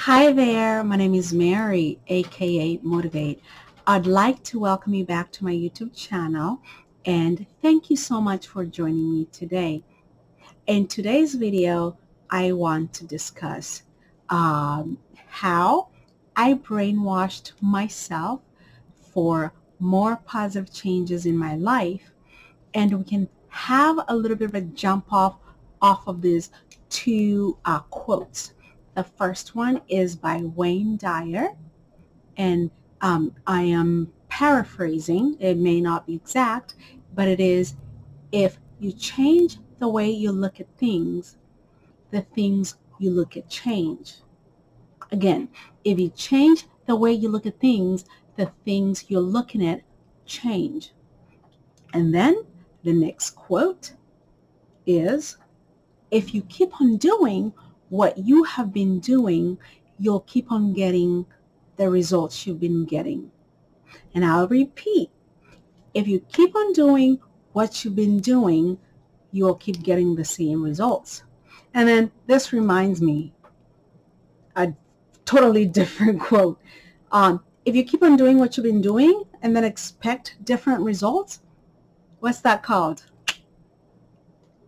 Hi there, my name is Mary, aka Motivate. I'd like to welcome you back to my YouTube channel and thank you so much for joining me today. In today's video, I want to discuss how I brainwashed myself for more positive changes in my life, and we can have a little bit of a jump off of these two quotes. The first one is by Wayne Dyer, and I am paraphrasing. It may not be exact, but it is, if you change the way you look at things, the things you look at change. Again, if you change the way you look at things, the things you're looking at change. And then the next quote is, if you keep on doing what you have been doing, you'll keep on getting the results you've been getting. And I'll repeat, if you keep on doing what you've been doing, you'll keep getting the same results. And then this reminds me, a totally different quote. If you keep on doing what you've been doing and then expect different results, what's that called?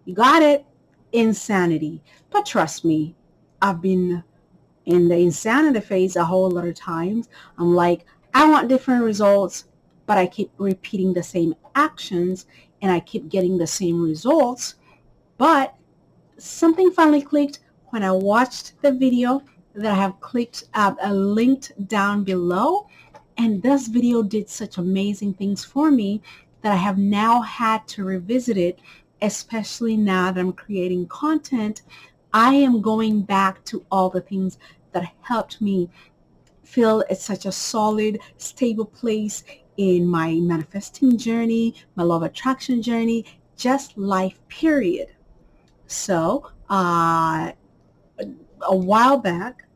You got it. Insanity. But trust me, I've been in the insanity phase a whole lot of times. I'm like, I want different results, but I keep repeating the same actions and I keep getting the same results. But something finally clicked when I watched the video that I have linked down below. And this video did such amazing things for me that I have now had to revisit it, especially now that I'm creating content. I am going back to all the things that helped me feel at such a solid, stable place in my manifesting journey, my love attraction journey, just life, period. So, a while back,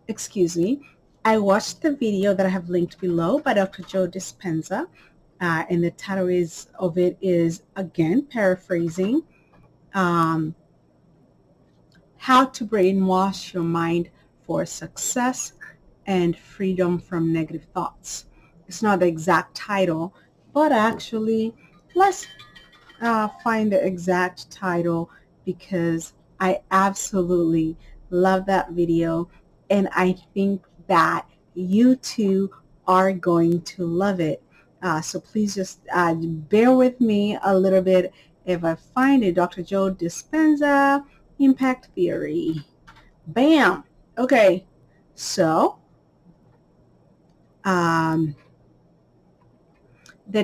excuse me, I watched the video that I have linked below by Dr. Joe Dispenza, and the title of it is, again, paraphrasing, How to Brainwash Your Mind for Success and Freedom from Negative Thoughts. It's not the exact title, but actually, let's find the exact title because I absolutely love that video, and I think that you too are going to love it. So please just bear with me a little bit if I find it. Dr. Joe Dispenza, Impact Theory. Bam! Okay, so the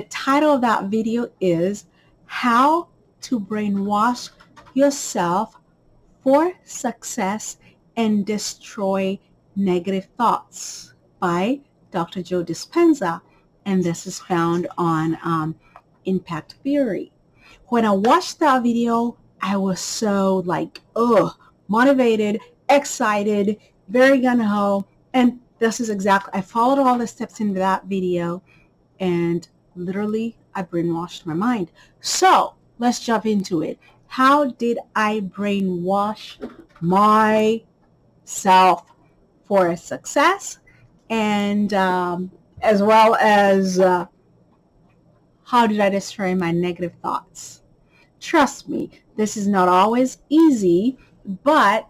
title of that video is How to Brainwash Yourself for Success and Destroy Negative Thoughts by Dr. Joe Dispenza. And this is found on Impact Theory. When I watched that video, I was so motivated, excited, very gung-ho. And this is exactly, I followed all the steps in that video and literally I brainwashed my mind. So let's jump into it. How did I brainwash myself for success, and as well as how did I destroy my negative thoughts? Trust me, this is not always easy, but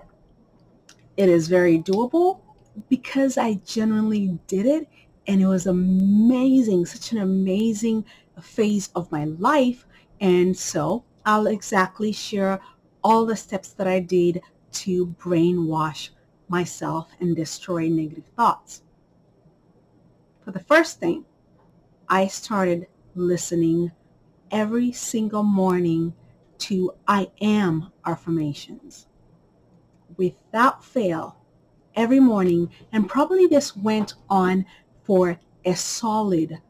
it is very doable because I genuinely did it, and it was amazing, such an amazing phase of my life. And so I'll exactly share all the steps that I did to brainwash myself and destroy negative thoughts. For the first thing, I started listening every single morning to I am affirmations. Without fail, every morning, and probably this went on for a solid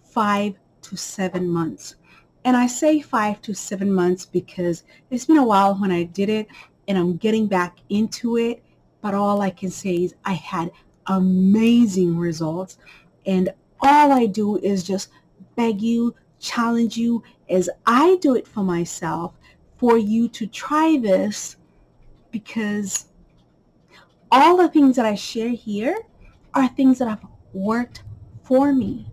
5 to 7 months. And I say 5 to 7 months because it's been a while when I did it and I'm getting back into it, but all I can say is I had amazing results, and all I do is just beg you, challenge you, as I do it for myself, for you to try this, because all the things that I share here are things that have worked for me.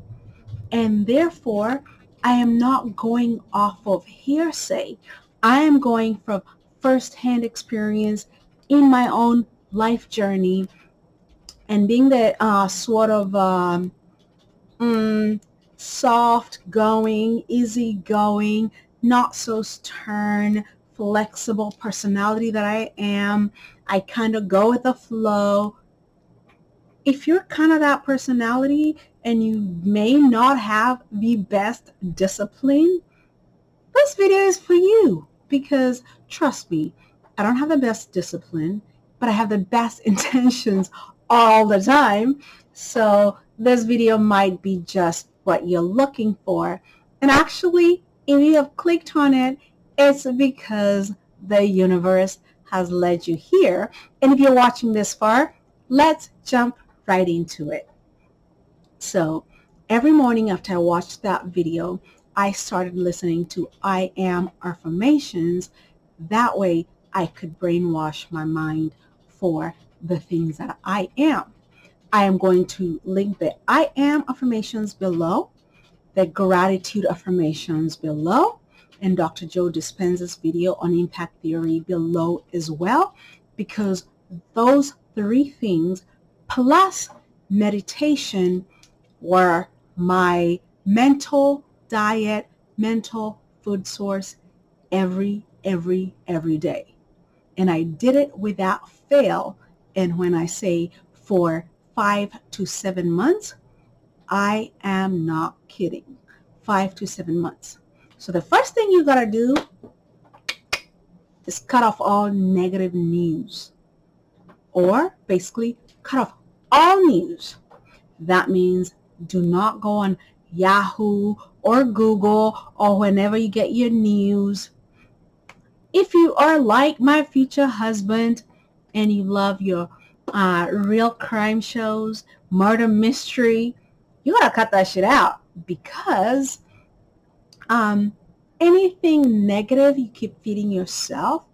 And therefore, I am not going off of hearsay. I am going from firsthand experience in my own life journey, and being the sort of soft going, easy going, not so stern, flexible personality that I am. I kind of go with the flow. If you're kind of that personality and you may not have the best discipline, this video is for you, because trust me, I don't have the best discipline, but I have the best intentions all the time. So this video might be just what you're looking for. And actually, if you have clicked on it, it's because the universe has led you here. And if you're watching this far, let's jump right into it. So every morning after I watched that video, I started listening to I am affirmations. That way I could brainwash my mind for the things that I am. I am going to link the I am affirmations below, the gratitude affirmations below, and Dr. Joe Dispenza's video on impact theory below as well, because those three things plus meditation were my mental diet, mental food source every day. And I did it without fail. And when I say for 5 to 7 months, I am not kidding. 5 to 7 months. So the first thing you gotta do is cut off all negative news, or basically cut off all news. That means do not go on Yahoo or Google or whenever you get your news. If you are like my future husband and you love your real crime shows, murder mystery, you gotta cut that shit out, because anything negative you keep feeding yourself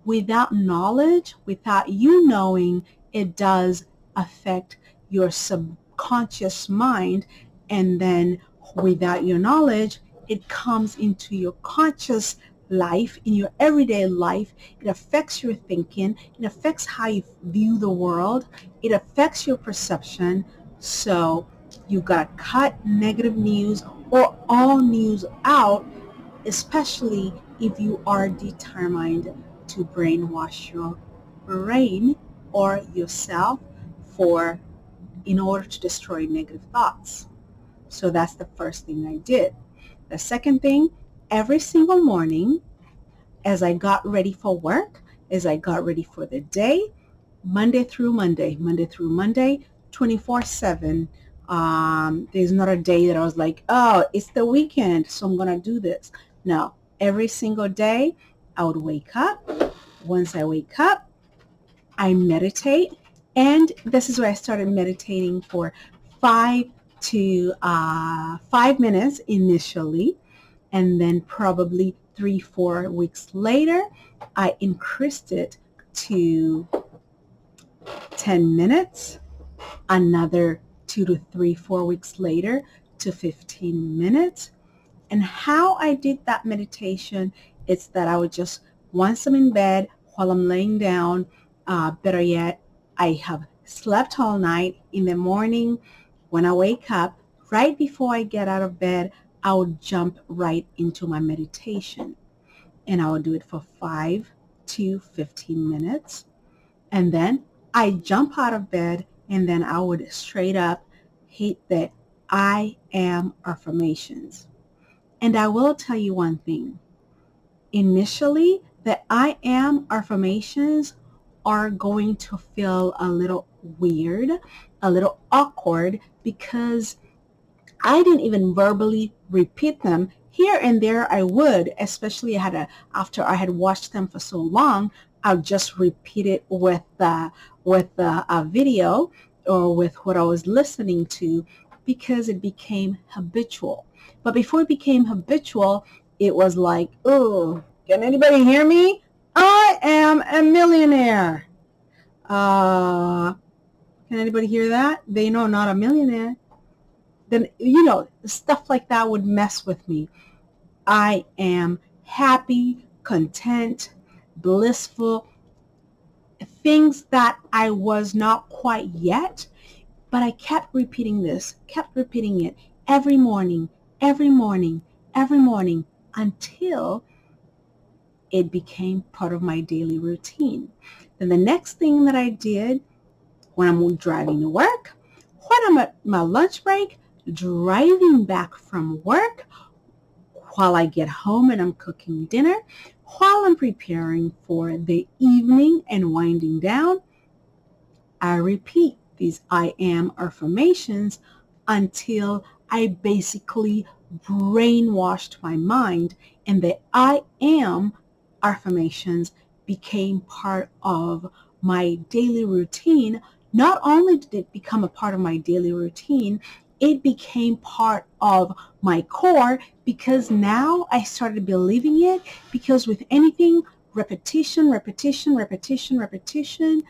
without knowledge, without you knowing, it does affect your subconscious mind, and then without your knowledge, it comes into your conscious life, in your everyday life. It affects your thinking, it affects how you view the world, it affects your perception. So you gotta cut negative news or all news out, especially if you are determined to brainwash your brain or yourself in order to destroy negative thoughts. So that's the first thing I did. The second thing, every single morning as I got ready for work, as I got ready for the day, Monday through Monday, 24/7. There's not a day that I was like, oh, it's the weekend, so I'm going to do this. No, every single day I would wake up. Once I wake up, I meditate. And this is where I started meditating for 5 minutes initially. And then probably 3-4 weeks later, I increased it to 10 minutes. Another 2 to 3-4 weeks later to 15 minutes. And how I did that meditation is that I would just, once I'm in bed, while I'm laying down, better yet, I have slept all night. In the morning, when I wake up, right before I get out of bed, I would jump right into my meditation. And I would do it for 5 to 15 minutes. And then I jump out of bed, and then I would straight up hit the I am affirmations. And I will tell you one thing. Initially, the I am affirmations are going to feel a little weird, a little awkward, because I didn't even verbally repeat them. Here and there I would, especially after I had watched them for so long, I'll just repeat it with the video or with what I was listening to, because it became habitual. But before it became habitual, it was like, oh, can anybody hear me? I am a millionaire. Can anybody hear that? They know not a millionaire. Then, stuff like that would mess with me. I am happy, content, blissful, things that I was not quite yet, but I kept repeating this, kept repeating it every morning, every morning, every morning until it became part of my daily routine. Then the next thing that I did when I'm driving to work, when I'm at my lunch break, driving back from work, while I get home and I'm cooking dinner, while I'm preparing for the evening and winding down, I repeat these I am affirmations until I basically brainwashed my mind, and the I am affirmations became part of my daily routine. Not only did it become a part of my daily routine, it became part of my core because now I started believing it, because with anything, repetition, repetition, repetition, repetition,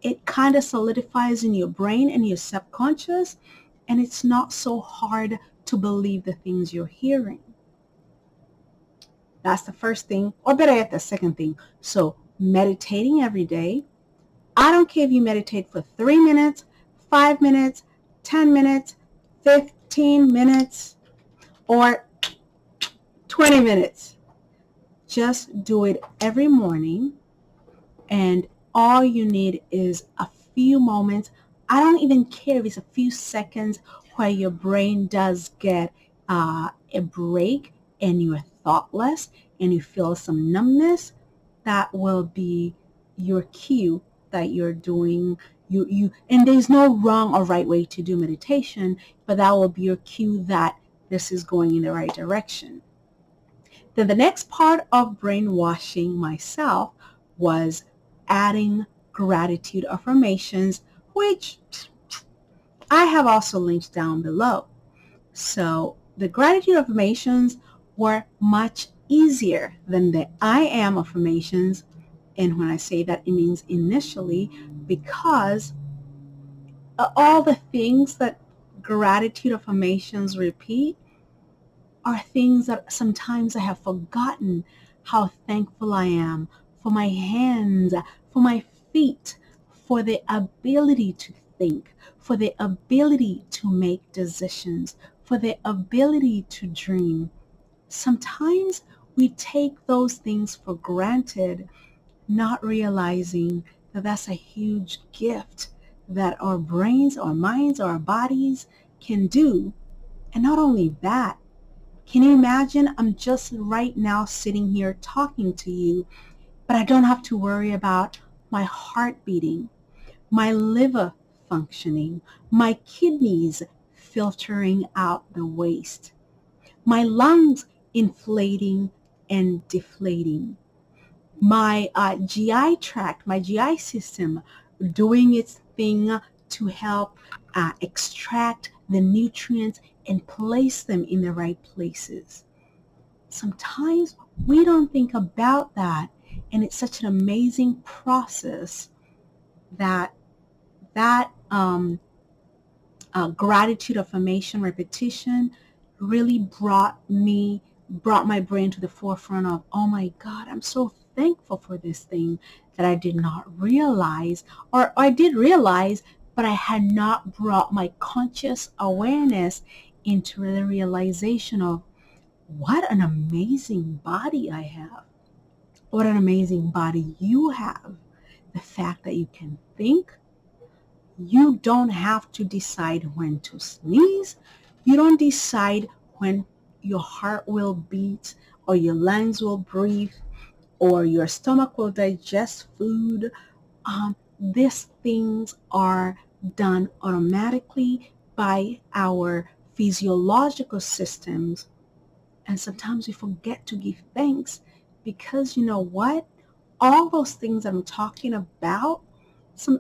it kind of solidifies in your brain and your subconscious, and it's not so hard to believe the things you're hearing. That's the first thing, or better yet, the second thing. So meditating every day. I don't care if you meditate for 3 minutes, 5 minutes, 10 minutes, 15 minutes, or 20 minutes. Just do it every morning, and all you need is a few moments. I don't even care if it's a few seconds where your brain does get a break and you're thoughtless and you feel some numbness. That will be your cue that you're doing. And there's no wrong or right way to do meditation, but that will be your cue that this is going in the right direction. Then the next part of brainwashing myself was adding gratitude affirmations, which I have also linked down below. So the gratitude affirmations were much easier than the I am affirmations. And when I say that, it means initially, because all the things that gratitude affirmations repeat are things that sometimes I have forgotten how thankful I am for my hands, for my feet, for the ability to think, for the ability to make decisions, for the ability to dream. Sometimes we take those things for granted, not realizing that that's a huge gift that our brains, our minds, our bodies can do. And not only that, can you imagine? I'm just right now sitting here talking to you, but I don't have to worry about my heart beating, my liver functioning, my kidneys filtering out the waste, my lungs inflating and deflating, my GI tract, my GI system doing its thing to help extract the nutrients and place them in the right places. Sometimes we don't think about that, and it's such an amazing process that gratitude affirmation repetition really brought my brain to the forefront of, oh my God, I'm so thankful for this thing that I did not realize, or I did realize, but I had not brought my conscious awareness into the realization of what an amazing body I have. What an amazing body you have. The fact that you can think, you don't have to decide when to sneeze. You don't decide when your heart will beat or your lungs will breathe or your stomach will digest food. These things are done automatically by our physiological systems, and sometimes we forget to give thanks because you know what? All those things I'm talking about,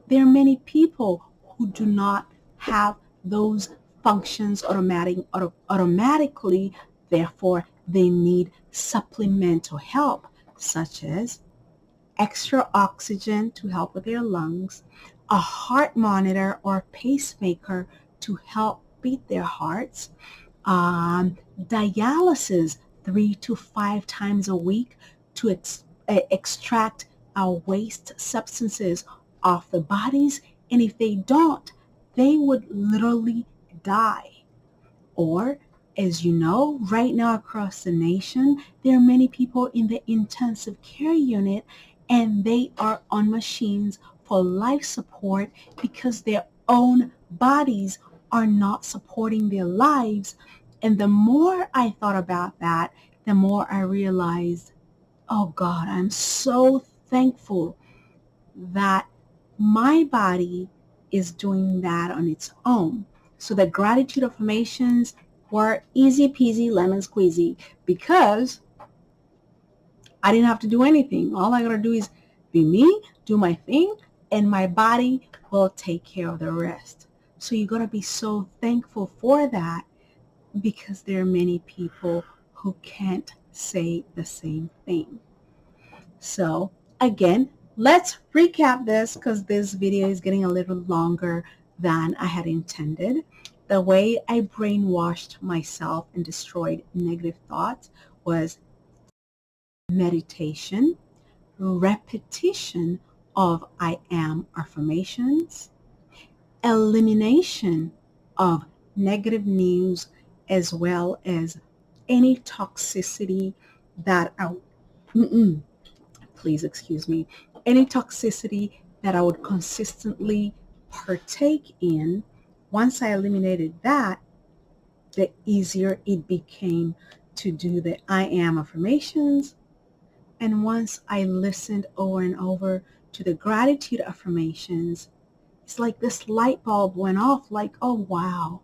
there are many people who do not have those functions automatically. Therefore, they need supplemental help, such as extra oxygen to help with their lungs, a heart monitor or pacemaker to help beat their hearts, dialysis 3 to 5 times a week to extract our waste substances off the bodies. And if they don't, they would literally die. Or, as you know, right now across the nation, there are many people in the intensive care unit and they are on machines for life support because their own bodies are not supporting their lives. And the more I thought about that, the more I realized, oh God, I'm so thankful that my body is doing that on its own. So the gratitude affirmations were easy peasy lemon squeezy because I didn't have to do anything. All I gotta do is be me, do my thing, and my body will take care of the rest. So you gotta be so thankful for that because there are many people who can't say the same thing. So again, let's recap this because this video is getting a little longer than I had intended. The way I brainwashed myself and destroyed negative thoughts was meditation, repetition of I am affirmations, elimination of negative news, as well as any toxicity that I, please excuse me, any toxicity that I would consistently partake in. Once I eliminated that, the easier it became to do the I am affirmations. And once I listened over and over to the gratitude affirmations, it's like this light bulb went off like, oh wow,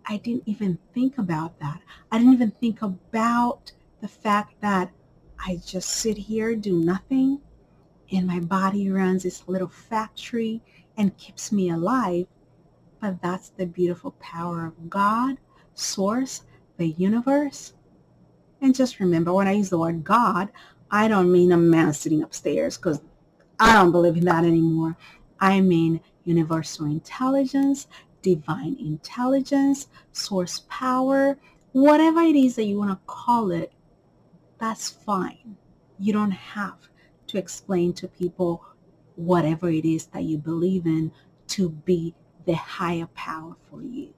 I didn't even think about that. I didn't even think about the fact that I just sit here, do nothing, and my body runs this little factory and keeps me alive. But that's the beautiful power of God, Source, the universe. And just remember, when I use the word God, I don't mean a man sitting upstairs because I don't believe in that anymore. I mean universal intelligence, divine intelligence, source power, whatever it is that you want to call it, that's fine. You don't have to explain to people whatever it is that you believe in to be the higher power for you.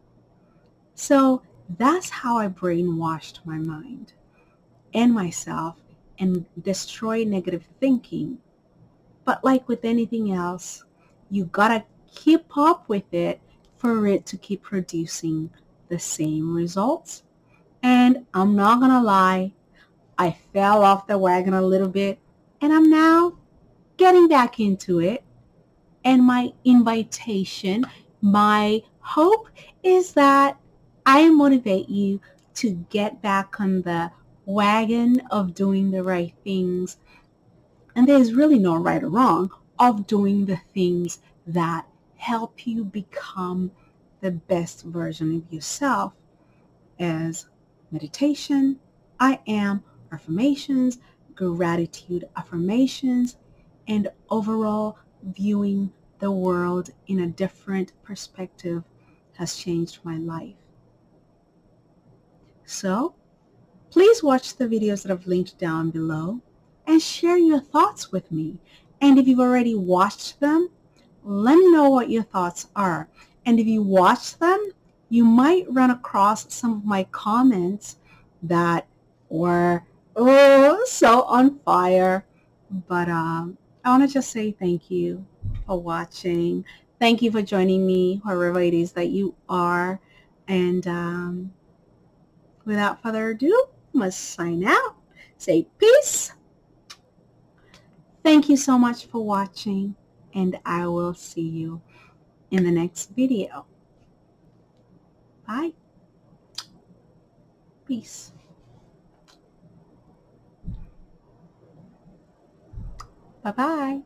So that's how I brainwashed my mind and myself and destroy negative thinking. But like with anything else, you gotta keep up with it for it to keep producing the same results. And I'm not gonna lie, I fell off the wagon a little bit and I'm now getting back into it. And my invitation, my hope is that I motivate you to get back on the wagon of doing the right things. And there's really no right or wrong of doing the things that help you become the best version of yourself, as meditation, I am affirmations, gratitude affirmations, and overall viewing the world in a different perspective has changed my life. So please watch the videos that I've linked down below and share your thoughts with me. And if you've already watched them, let me know what your thoughts are. And if you watch them, you might run across some of my comments that were so on fire. But I want to just say thank you for watching. Thank you for joining me, wherever it is that you are. And without further ado, I must sign out. Say peace. Thank you so much for watching, and I will see you in the next video. Bye. Peace. Bye-bye.